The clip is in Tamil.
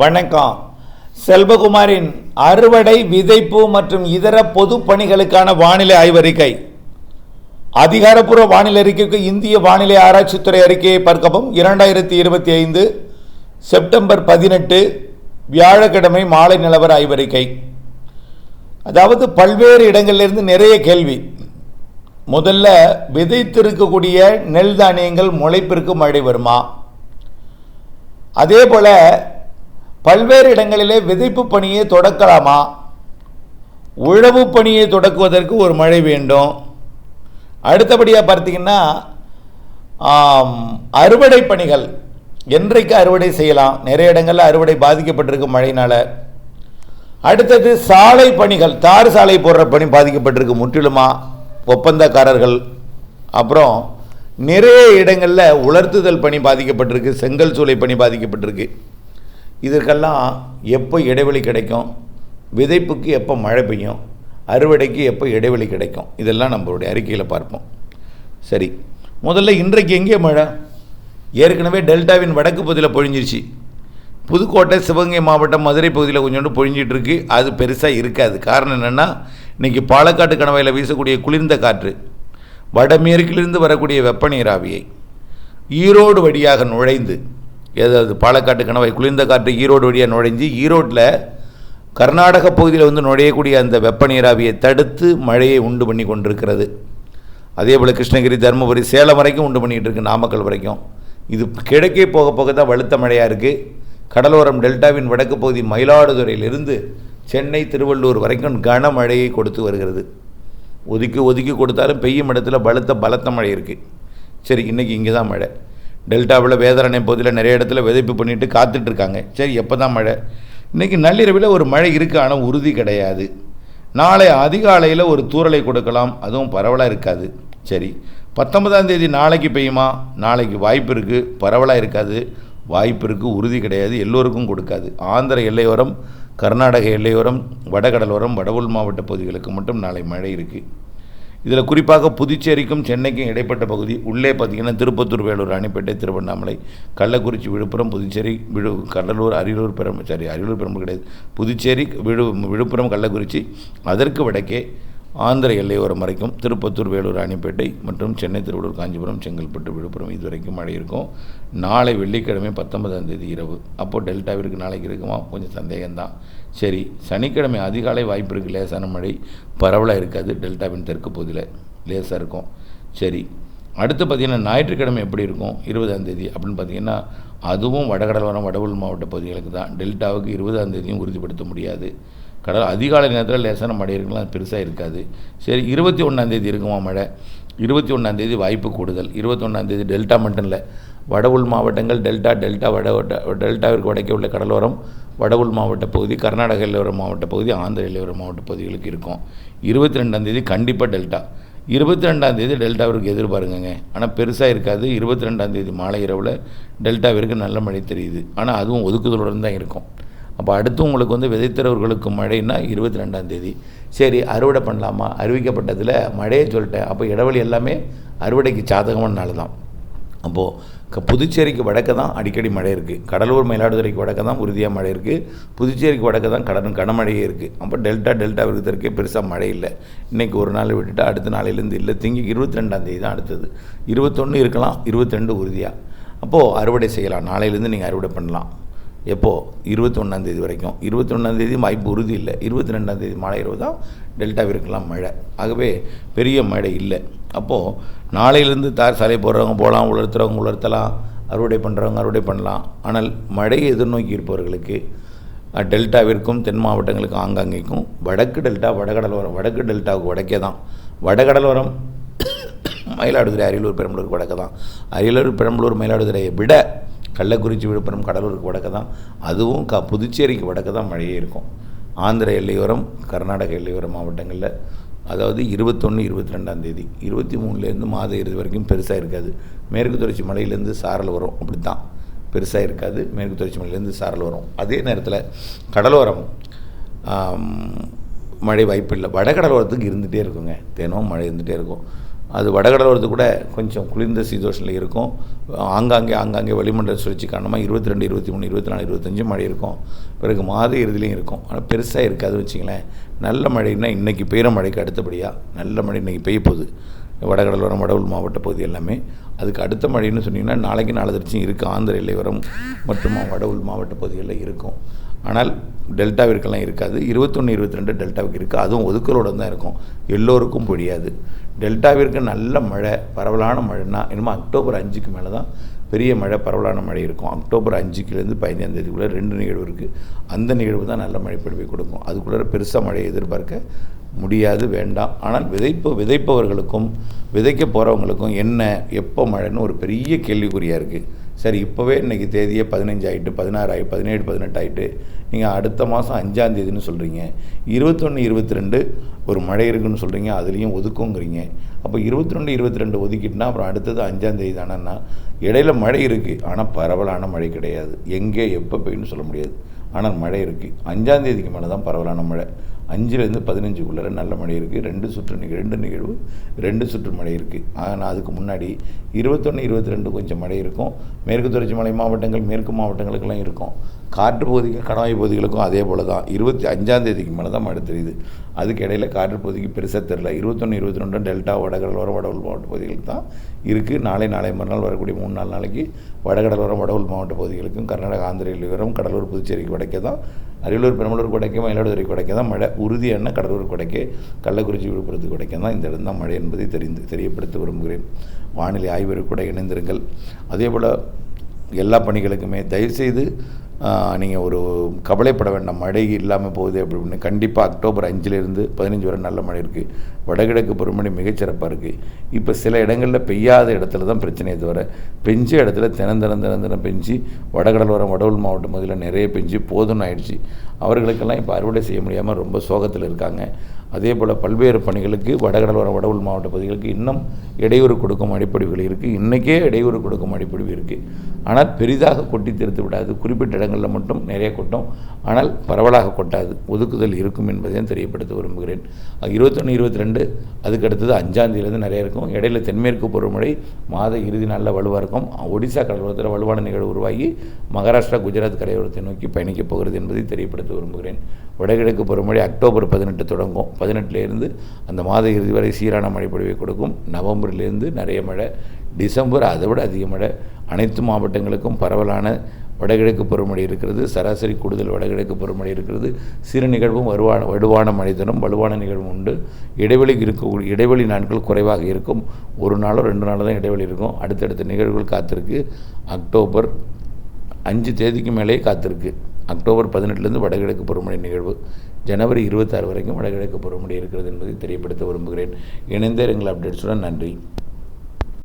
வணக்கம். செல்வகுமாரின் அறுவடை, விதைப்பு மற்றும் இதர பொது பணிகளுக்கான வானிலை ஆய்வறிக்கை. அதிகாரப்பூர்வ வானிலை அறிக்கைக்கு இந்திய வானிலை ஆராய்ச்சித்துறை அறிக்கையை பார்க்கவும். 2025 செப்டம்பர் 18 வியாழக்கிழமை மாலை நிலவர ஆய்வறிக்கை. அதாவது பல்வேறு இடங்களிலிருந்து நிறைய கேள்வி. முதல்ல, விதைத்திருக்கக்கூடிய நெல் தானியங்கள் முளைப்பிற்கு மழை வருமா? அதே போல பல்வேறு இடங்களிலே விதைப்பு பணியை தொடக்கலாமா? உழவு பணியை தொடக்குவதற்கு ஒரு மழை வேண்டும். அடுத்தபடியாக பார்த்தீங்கன்னா, அறுவடை பணிகள் என்றைக்கு அறுவடை செய்யலாம்? நிறைய இடங்களில் அறுவடை பாதிக்கப்பட்டிருக்கு மழையினால். அடுத்தது சாலை பணிகள், தார் சாலை போடுற பணி பாதிக்கப்பட்டிருக்கு முற்றிலுமா? ஒப்பந்தக்காரர்கள். அப்புறம் நிறைய இடங்களில் உலர்த்துதல் பணி பாதிக்கப்பட்டிருக்கு, செங்கல் சூளை பணி பாதிக்கப்பட்டிருக்கு. இதற்கெல்லாம் எப்போ இடைவெளி கிடைக்கும்? விதைப்புக்கு எப்போ மழை பெய்யும்? அறுவடைக்கு எப்போ இடைவெளி கிடைக்கும்? இதெல்லாம் நம்மளுடைய அறிக்கையில் பார்ப்போம். சரி, முதல்ல இன்றைக்கு எங்கே மழை? ஏற்கனவே டெல்டாவின் வடக்கு பகுதியில் பொழிஞ்சிருச்சு. புதுக்கோட்டை, சிவகங்கை மாவட்டம், மதுரை பகுதியில் கொஞ்சோண்டு பொழிஞ்சிட்டு இருக்கு. அது பெருசாக இருக்காது. காரணம் என்னென்னா, இன்றைக்கி பாலக்காட்டு கணவாயில் வீசக்கூடிய குளிர்ந்த காற்று, வடமேற்கிலிருந்து வரக்கூடிய வெப்பநீராவியை ஈரோடு வழியாக நுழைந்து, ஏதாவது பாலக்காட்டு கணவாய் குளிர்ந்த காற்று ஈரோடு வழியாக நுழைஞ்சு ஈரோட்டில் கர்நாடக பகுதியில் வந்து நுழையக்கூடிய அந்த வெப்பநீராவியை தடுத்து மழையை உண்டு பண்ணி கொண்டிருக்கிறது. அதே போல் கிருஷ்ணகிரி, தருமபுரி, சேலம் வரைக்கும் உண்டு பண்ணிகிட்டு இருக்குது, நாமக்கல் வரைக்கும். இது கிழக்கே போக போக தான் வலுத்த மழையாக இருக்குது. கடலோரம் டெல்டாவின் வடக்கு பகுதி மயிலாடுதுறையிலிருந்து சென்னை, திருவள்ளூர் வரைக்கும் கனமழையை கொடுத்து வருகிறது. ஒதுக்கி ஒதுக்கி கொடுத்தாலும் பெய்யும் இடத்துல பலத்த மழை இருக்குது. சரி, இன்றைக்கி இங்கே தான் மழை. டெல்டாவில் வேதாரண்ய பகுதியில் நிறைய இடத்துல விதைப்பு பண்ணிட்டு காத்துட்ருக்காங்க. சரி, எப்போ தான் மழை? இன்றைக்கி நள்ளிரவில் ஒரு மழை இருக்குது, ஆனால் உறுதி கிடையாது. நாளை அதிகாலையில் ஒரு தூறலை கொடுக்கலாம், அதுவும் பரவலாக இருக்காது. சரி, 19ஆம் தேதி நாளைக்கு பெய்யுமா? நாளைக்கு வாய்ப்பு இருக்குது, பரவலாக இருக்காது. வாய்ப்பு இருக்குது, உறுதி கிடையாது, எல்லோருக்கும் கொடுக்காது. ஆந்திர எல்லையோரம், கர்நாடக எல்லையோரம், வடகடலோரம், வடவுள் மாவட்ட பகுதிகளுக்கு மட்டும் நாளை மழை இருக்குது. இதில் குறிப்பாக புதுச்சேரிக்கும் சென்னைக்கும் இடைப்பட்ட பகுதி உள்ளே பார்த்திங்கன்னா திருப்பத்தூர், வேலூர், ராணிப்பேட்டை, திருவண்ணாமலை, கள்ளக்குறிச்சி, விழுப்புரம், புதுச்சேரி, கடலூர், அரியலூர், அரியலூர் பெரம்பலூர் கிடையாது, புதுச்சேரி, விழுப்புரம், கள்ளக்குறிச்சி, அதற்கு வடக்கே ஆந்திர எல்லையோரம் வரைக்கும் திருப்பத்தூர், வேலூர், ராணிப்பேட்டை மற்றும் சென்னை, திருவள்ளூர், காஞ்சிபுரம், செங்கல்பட்டு, விழுப்புரம் இது வரைக்கும் மழை இருக்கும். நாளை வெள்ளிக்கிழமை 19ஆம் தேதி இரவு. அப்போது டெல்டாவிற்கு நாளைக்கு இருக்குமா? கொஞ்சம் சந்தேகம்தான். சரி, சனிக்கிழமை அதிகாலை வாய்ப்பு இருக்குது, லேசான மழை, பரவலாக இருக்காது. டெல்டாவின் தெற்கு பகுதியில் லேசாக இருக்கும். சரி, அடுத்து பார்த்திங்கன்னா ஞாயிற்றுக்கிழமை எப்படி இருக்கும்? 20ஆம் தேதி அப்படின்னு பார்த்திங்கன்னா அதுவும் வடகடலோரம், வடவுள் மாவட்ட பகுதிகளுக்கு தான். டெல்டாவுக்கு 20ஆம் தேதியும் உறுதிப்படுத்த முடியாது. அதிகாலை நேரத்தில் லேசான மழை இருக்கலாம், பெருசாக இருக்காது. சரி, 21ஆம் தேதி இருக்குமா மழை? 21ஆம் தேதி வாய்ப்பு கூடுதல். 21ஆம் தேதி டெல்டா மட்டும் இல்லை, வடவுள் மாவட்டங்கள், டெல்டாவிற்கு வடக்கே உள்ள கடலோரம், வடவுள் மாவட்ட பகுதி, கர்நாடக எல்லையோர மாவட்ட பகுதி, ஆந்திர எல்லையோர மாவட்ட பகுதிகளுக்கு இருக்கும். 22ஆம் தேதி கண்டிப்பாக டெல்டா. 22ஆம் தேதி டெல்டாவிற்கு எதிர்பாருங்க, ஆனால் பெருசாக இருக்காது. 22ஆம் தேதி மாலை இரவில் டெல்டாவிற்கு நல்ல மழை தெரியுது, ஆனால் அதுவும் ஒதுக்குதலுடன் தான் இருக்கும். அப்போ அடுத்து உங்களுக்கு வந்து விதைத்தரவர்களுக்கு மழைன்னா 22ஆம் தேதி. சரி, அறுவடை பண்ணலாமா? அறிவிக்கப்பட்டதில் மழையை சொல்லிட்டேன். அப்போ இடைவெளி எல்லாமே அறுவடைக்கு சாதகமான நாள் தான். அப்போது புதுச்சேரிக்கு வடக்க தான் அடிக்கடி மழை இருக்குது. கடலூர், மயிலாடுதுறைக்கு வடக்க தான் உறுதியாக மழை இருக்குது. புதுச்சேரிக்கு வடக்க தான் கனமழையே இருக்குது. அப்போ டெல்டாவிற்கு தெற்கே பெருசாக மழை இல்லை. இன்றைக்கி ஒரு நாள் விட்டுட்டு அடுத்த நாளையிலேருந்து இல்லை. திங்கி 22ஆம் தேதி தான் அடுத்தது. 21 இருக்கலாம், 22 உறுதியாக. அப்போது அறுவடை செய்யலாம். நாளையிலேருந்து நீங்கள் அறுவடை பண்ணலாம். எப்போது? 21ஆம் தேதி வரைக்கும். 21ஆம் தேதி வாய்ப்பு உறுதி இல்லை. 22ஆம் தேதி மாலை இரவு தான் டெல்டாவிற்கெல்லாம் மழை. ஆகவே பெரிய மழை இல்லை. அப்போது நாளையிலேருந்து தார் சாலை போடுறவங்க போகலாம், உலர்த்துறவங்க உலர்த்தலாம், அறுவடை பண்ணுறவங்க அறுவடை பண்ணலாம். ஆனால் மழையை எதிர்நோக்கி இருப்பவர்களுக்கு டெல்டாவிற்கும் தென் மாவட்டங்களுக்கும் ஆங்காங்கேக்கும் வடக்கு டெல்டா, வடகடலோரம், வடக்கு டெல்டாவுக்கு வடக்கே தான். வடகடலோரம் மயிலாடுதுறை, அரியலூர், பெரம்பலூருக்கு வடக்க தான். அரியலூர், பெரம்பலூர், மயிலாடுதுறையை விட கள்ளக்குறிச்சி, விழுப்புரம், கடலூருக்கு வடக்க தான். அதுவும் புதுச்சேரிக்கு வடக்க தான் மழையே இருக்கும். ஆந்திர எல்லையோரம், கர்நாடக எல்லையோர மாவட்டங்களில், அதாவது 21, 22ஆம் தேதி, 23லேருந்து மாத இறுதி வரைக்கும் பெருசாக இருக்காது. மேற்கு தொடர்ச்சி மலையிலேருந்து சாரல் வரும், அப்படி தான், பெருசாக இருக்காது. மேற்கு தொடர்ச்சி மலையிலேருந்து சாரல் வரும். அதே நேரத்தில் கடலோரம் மழை வாய்ப்பு இல்லை. வடகடலோரத்துக்கு இருந்துகிட்டே இருக்குங்க, தினமும் மழை இருந்துகிட்டே இருக்கும். அது வடகடலோரத்து கூட கொஞ்சம் குளிர்ந்த சீதோஷனில் இருக்கும். ஆங்காங்கே வளிமண்டல சுழற்சி காரணமாக 22, 23, 24, 25 மழை இருக்கும். பிறகு மாத இறுதியிலையும் இருக்கும். ஆனால் பெருசாக இருக்காது வச்சிங்களேன். நல்ல மழைன்னா இன்றைக்கி பெய்கிற மழைக்கு அடுத்தபடியாக நல்ல மழை இன்றைக்கி பெய்ய போகுது. வடகடலோரம் வடவுள் மாவட்ட பகுதி எல்லாமே. அதுக்கு அடுத்த மழைன்னு சொன்னிங்கன்னா நாளைக்கு நாளை இருக்குது. ஆந்திர எல்லையோரம் மற்றும் வடவுள் மாவட்ட பகுதிகளில் இருக்கும். ஆனால் டெல்டாவிற்கெல்லாம் இருக்காது. 21, 22 டெல்டாவுக்கு இருக்குது. அதுவும் ஒதுக்கலோடு தான் இருக்கும். எல்லோருக்கும் பொழியாது. டெல்டாவிற்கு நல்ல மழை, பரவலான மழைன்னா என்னமோ அக்டோபர் 5க்கு மேலே தான் பெரிய மழை, பரவலான மழை இருக்கும். அக்டோபர் 5லேருந்து 15ஆம் தேதிக்குள்ளே 2 நிகழ்வு இருக்குது. அந்த நிகழ்வு தான் நல்ல மழை பொழிவை கொடுக்கும். அதுக்குள்ளே பெருசாக மழையை எதிர்பார்க்க முடியாது, வேண்டாம். ஆனால் விதைப்பவர்களுக்கும் விதைக்க போகிறவங்களுக்கும் என்ன எப்போ மழைன்னு ஒரு பெரிய கேள்விக்குறியாக இருக்குது. சரி, இப்போவே இன்றைக்கி தேதியே 15 ஆகிட்டு, 16 ஆகி 17, 18 ஆகிட்டு, நீங்கள் அடுத்த மாதம் 5ஆம் தேதின்னு சொல்கிறீங்க. 21, 22 ஒரு மழை இருக்குன்னு சொல்கிறீங்க, அதுலேயும் ஒதுக்குங்கிறீங்க. அப்போ 21, 22 ஒதுக்கிட்டுனா அப்புறம் அடுத்தது 5ஆம் தேதி தானேன்னா இடையில மழை இருக்குது. ஆனால் பரவலான மழை கிடையாது. எங்கே எப்போ பெய்யுன்னு சொல்ல முடியாது. ஆனால் மழை இருக்குது. 5ஆம் தேதிக்கு மேலே தான் பரவலான மழை. 5லேருந்து 15க்குள்ளே நல்ல மழை இருக்குது. 2 நிகழ்வு 2 சுற்று மழை இருக்குது. ஆனால் அதுக்கு முன்னாடி 21, 22 கொஞ்சம் மழை இருக்கும். மேற்கு தொடர்ச்சி மலை மாவட்டங்கள், மேற்கு மாவட்டங்களுக்கெல்லாம் இருக்கும். காற்று பகுதிகள், கணவாய் பகுதிகளுக்கும் அதே போல் தான். 25ஆம் தேதிக்கு மேலே தான் மழை தெரியுது. அதுக்கு இடையில் காற்று பகுதிக்கு பெருசாக தெரில. 21, 22 டெல்டா, வடகடலோரம், வடவுள் மாவட்ட பகுதிகளுக்கு தான் இருக்குது. நாளை மறுநாள் வரக்கூடிய 3-4 நாளைக்கு வடகடலோரம், வடவுள் மாவட்ட பகுதிகளுக்கும், கர்நாடகா, ஆந்திர எல்லையோரம், கடலூர், புதுச்சேரிக்கு வடக்கே தான், அரியலூர், பெரம்பலூர் கொடைக்க, மயிலாடுதுறை கொடைக்க தான் மழை. உறுதியான கடலூர் கொடைக்க, கள்ளக்குறிச்சி, விழுப்புரத்துக்கு கொடைக்க தான் இந்த இடம் தான் மழை என்பதை தெரியப்படுத்த விரும்புகிறேன். வானிலை ஆய்வருக்கு கூட இணைந்திருங்கள். அதேபோல் எல்லா பணிகளுக்குமே தயவுசெய்து நீங்கள் ஒரு கவலைப்பட வேண்டாம். மழை இல்லாமல் போகுது அப்படின்னு. கண்டிப்பாக அக்டோபர் 5லேருந்து 15 வரை நல்ல மழை இருக்குது. வடகிழக்கு பருவமழை மிகச்சிறப்பாக இருக்குது. இப்போ சில இடங்களில் பெய்யாத இடத்துல தான் பிரச்சனையை தவிர, பெஞ்ச இடத்துல தினம் பெஞ்சு வடகடலோரம், வடவுள் மாவட்டம் பகுதியில் நிறைய பெஞ்சு போதும்னு ஆயிடுச்சு. அவர்களுக்கெல்லாம் இப்போ அறுவடை செய்ய முடியாமல் ரொம்ப சோகத்தில் இருக்காங்க. அதே போல் பல்வேறு பணிகளுக்கு வடகடலோரம், வடவுள் மாவட்ட பகுதிகளுக்கு இன்னும் இடையூறு கொடுக்கும் அடிப்படைகள் இருக்குது. இன்றைக்கே இடையூறு கொடுக்கும் அடிப்படை இருக்குது. ஆனால் பெரிதாக கொட்டி தீர்த்து விடாது. குறிப்பிட்ட இடங்களில் மட்டும் நிறைய கொட்டும். ஆனால் பரவலாக கொட்டாது. ஒதுக்குதல் இருக்கும் என்பதையும் தெரியப்படுத்த விரும்புகிறேன். 21, 22 அதுக்கு அடுத்தது 5ஆம் தேதியிலேருந்து நிறைய இருக்கும். இடையில தென்மேற்கு பருவமழை மாத இறுதி நாளில் வலுவாக இருக்கும். ஒடிசா கடலோரத்தில் வலுவான நிகழ்வு உருவாகி மகாராஷ்டிரா, குஜராத் கரையோரத்தை நோக்கி பயணிக்கப் போகிறது என்பதை தெரியப்படுத்த விரும்புகிறேன். வடகிழக்கு பருவமழை அக்டோபர் 18 தொடங்கும். 18லேருந்து அந்த மாத இறுதி வரை சீரான மழை பொழிவை கொடுக்கும். நவம்பர்லேருந்து நிறைய மழை, டிசம்பர் அதை விட அதிக மழை. அனைத்து மாவட்டங்களுக்கும் பரவலான வடகிழக்கு பருவமழை இருக்கிறது. சராசரி கூடுதல் வடகிழக்கு பருவமழை இருக்கிறது. சிறு நிகழ்வும் வலுவான மழை தரும். வலுவான நிகழ்வும் உண்டு. இடைவெளி நாட்கள் குறைவாக இருக்கும். 1 நாளோ 2 நாளோ தான் இடைவெளி இருக்கும். அடுத்தடுத்த நிகழ்வுகள் காத்திருக்கு. அக்டோபர் 5 தேதிக்கு மேலே காத்திருக்கு. அக்டோபர் 18லேருந்து வடகிழக்கு பருவமழை நிகழ்வு. ஜனவரி 26 வரைக்கும் வடகிழக்கு பருவமழை இருக்கிறது என்பதை தெரியப்படுத்த விரும்புகிறேன். இணைந்த எங்கள் அப்டேட்ஸுடன் நன்றி.